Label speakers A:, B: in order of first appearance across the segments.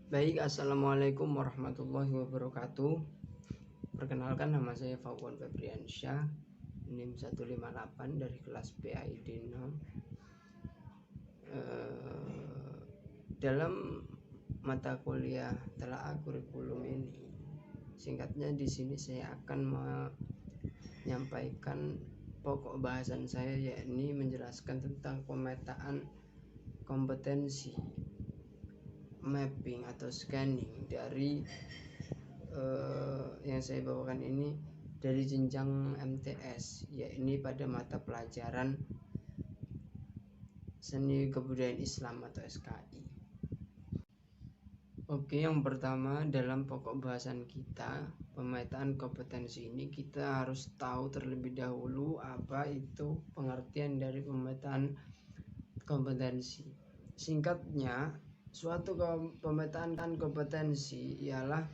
A: Baik, assalamualaikum warahmatullahi wabarakatuh. Perkenalkan, nama saya Fawwan Febriansyah, NIM 158 dari kelas PAID 6. Dalam mata kuliah telaah kurikulum ini, singkatnya di sini saya akan menyampaikan pokok bahasan saya, yakni menjelaskan tentang pemetaan kompetensi, mapping atau scanning dari yang saya bawakan ini dari jenjang MTS, yakni pada mata pelajaran Seni Kebudayaan Islam atau SKI. Oke, yang pertama dalam pokok bahasan kita, pemetaan kompetensi ini kita harus tahu terlebih dahulu apa itu pengertian dari pemetaan kompetensi. Singkatnya, suatu pemetaan kompetensi ialah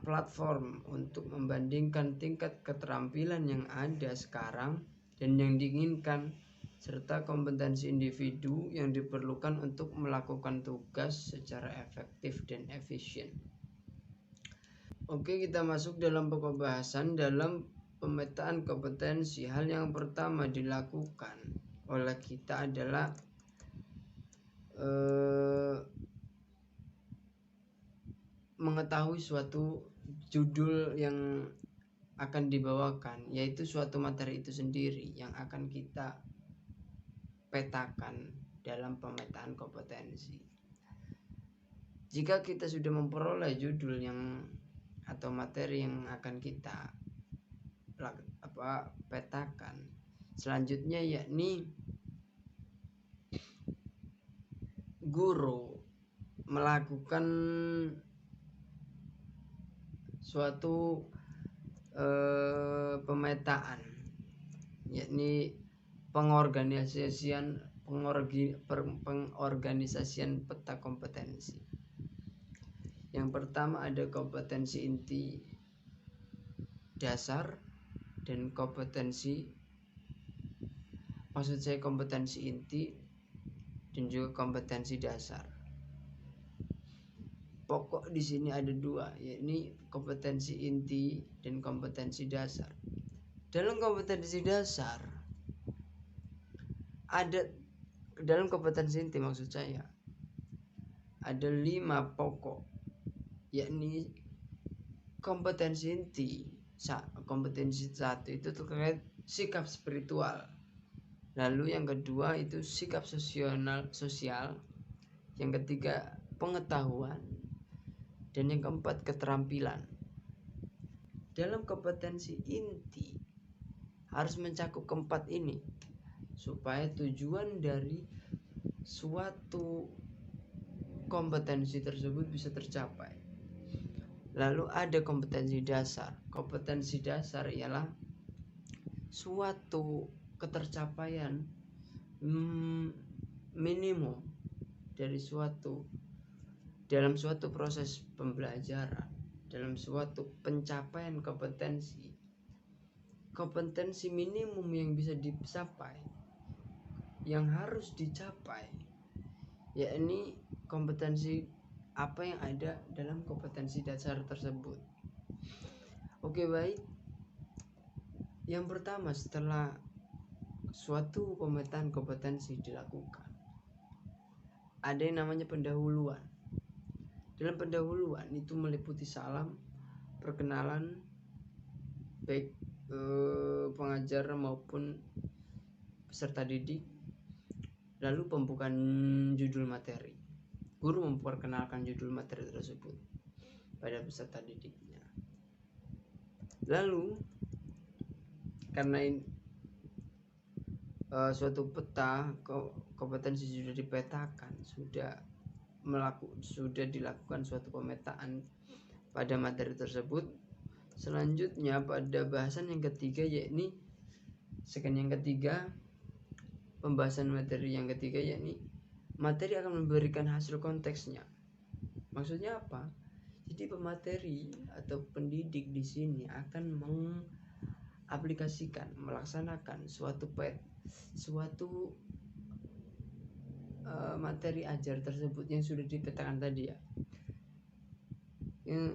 A: platform untuk membandingkan tingkat keterampilan yang ada sekarang dan yang diinginkan, serta kompetensi individu yang diperlukan untuk melakukan tugas secara efektif dan efisien. Oke, kita masuk dalam pokok bahasan. Dalam pemetaan kompetensi, hal yang pertama dilakukan oleh kita adalah mengetahui suatu judul yang akan dibawakan, yaitu suatu materi itu sendiri yang akan kita petakan dalam pemetaan kompetensi. Jika kita sudah memperoleh judul yang atau materi yang akan kita petakan, selanjutnya yakni guru melakukan suatu pemetaan, yakni pengorganisasian peta kompetensi. Yang pertama ada kompetensi inti dasar dan kompetensi inti dan juga kompetensi dasar. Pokok di sini ada dua, yakni kompetensi inti dan kompetensi dasar. Dalam kompetensi dasar dalam kompetensi inti ada 5 pokok, yakni kompetensi inti. Kompetensi 1 itu terkait sikap spiritual, lalu yang kedua itu sikap sosial, yang ketiga pengetahuan, dan yang keempat keterampilan. Dalam kompetensi inti harus mencakup keempat ini supaya tujuan dari suatu kompetensi tersebut bisa tercapai. Lalu ada kompetensi dasar. Kompetensi dasar ialah suatu ketercapaian minimum dari dalam suatu proses pembelajaran, dalam suatu pencapaian kompetensi minimum yang bisa dicapai, yang harus dicapai, yakni kompetensi apa yang ada dalam kompetensi dasar tersebut. Oke, baik. Yang pertama, setelah suatu pemetaan kompetensi dilakukan, ada yang namanya pendahuluan. Dalam pendahuluan itu meliputi salam, perkenalan baik pengajar maupun peserta didik, lalu pembukaan judul materi. Guru memperkenalkan judul materi tersebut pada peserta didiknya. Lalu karena suatu peta kompetensi sudah dipetakan, sudah dilakukan suatu pemetaan pada materi tersebut, selanjutnya pada bahasan yang ketiga, yakni pembahasan materi yang ketiga, yakni materi akan memberikan hasil konteksnya. Maksudnya apa? Jadi pemateri atau pendidik di sini akan melaksanakan suatu materi ajar tersebut yang sudah dipetakan tadi ya, yang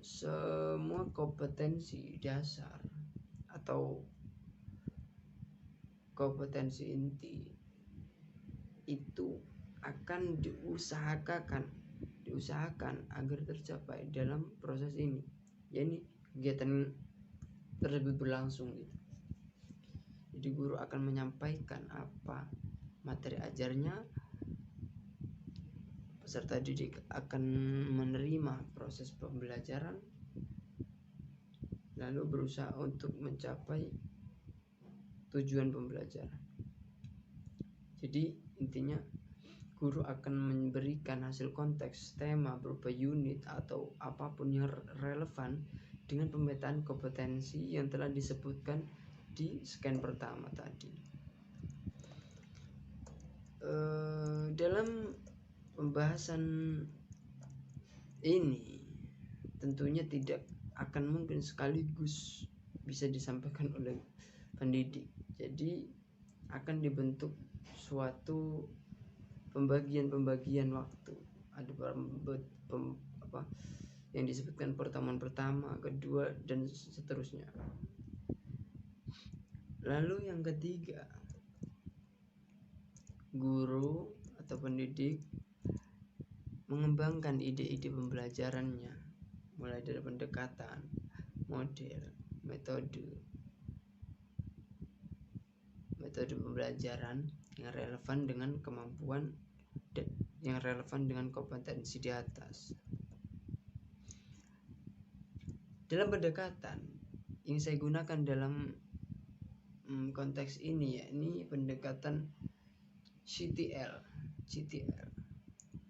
A: semua kompetensi dasar atau kompetensi inti itu akan diusahakan agar tercapai dalam proses ini, yakni kegiatan tersebut berlangsung gitu. Jadi guru akan menyampaikan apa materi ajarnya, peserta didik akan menerima proses pembelajaran, lalu berusaha untuk mencapai tujuan pembelajaran. Jadi intinya guru akan memberikan hasil konteks tema berupa unit atau apapun yang relevan dengan pemetaan kompetensi yang telah disebutkan di scan pertama tadi. Dalam pembahasan ini tentunya tidak akan mungkin sekaligus bisa disampaikan oleh pendidik. Jadi akan dibentuk suatu pembagian waktu. Ada yang disebutkan pertemuan pertama, kedua, dan seterusnya. Lalu yang ketiga, guru atau pendidik mengembangkan ide-ide pembelajarannya, mulai dari pendekatan, model, metode pembelajaran yang relevan dengan kemampuan dan yang relevan dengan kompetensi di atas. Dalam pendekatan yang saya gunakan dalam konteks ini, yakni pendekatan CTL,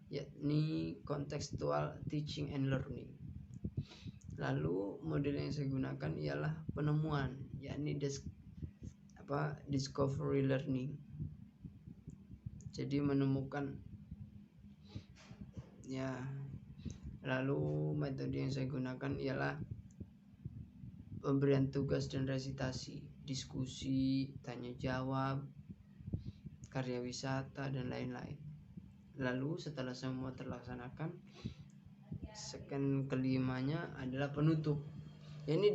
A: yakni contextual teaching and learning. Lalu model yang saya gunakan ialah penemuan, yakni discovery learning. Jadi menemukan ya. Lalu metode yang saya gunakan ialah pemberian tugas dan resitasi, diskusi, tanya jawab, karya wisata, dan lain-lain. Lalu setelah semua terlaksanakan, scan kelimanya adalah penutup. Ini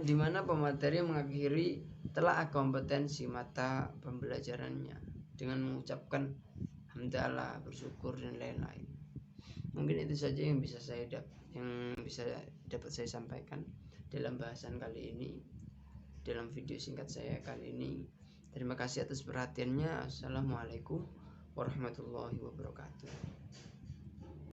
A: di mana pemateri mengakhiri telah kompetensi mata pembelajarannya dengan mengucapkan hamdalah, bersyukur, dan lain-lain. Mungkin itu saja yang bisa dapat saya sampaikan dalam bahasan kali ini, dalam video singkat saya kali ini. Terima kasih atas perhatiannya. Assalamualaikum warahmatullahi wabarakatuh.